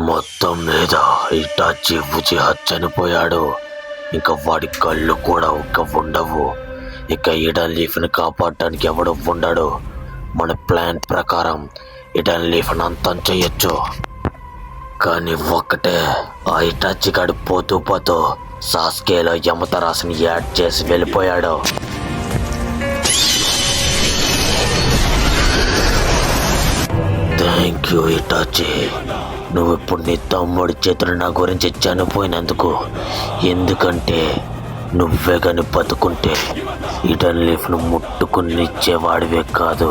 మొత్తం మీద ఇటాచి ఉచిహ చనిపోయాడు. ఇక వాడి కళ్ళు కూడా ఉండవు. ఇక ఇడన్ లీఫ్ని కాపాడటానికి ఎవడు ఉండడు. మన ప్లాన్ ప్రకారం ఇడన్ లీఫ్ని అంతం చెయ్యొచ్చు. కానీ ఒక్కటే, ఆ ఇటాచి గాడు పోతూ సాస్కేలో యమతరాసుని యాడ్ చేసి వెళ్ళిపోయాడు. Thank you Hitachi. నువ్వు ఇప్పుడు నీ తమ్ముడి చేతులు నా గురించి చనిపోయినందుకు. ఎందుకంటే నువ్వే కానీ బతుకుంటే ఇడన్ లీఫ్ను ముట్టుకుని ఇచ్చేవాడివే కాదు.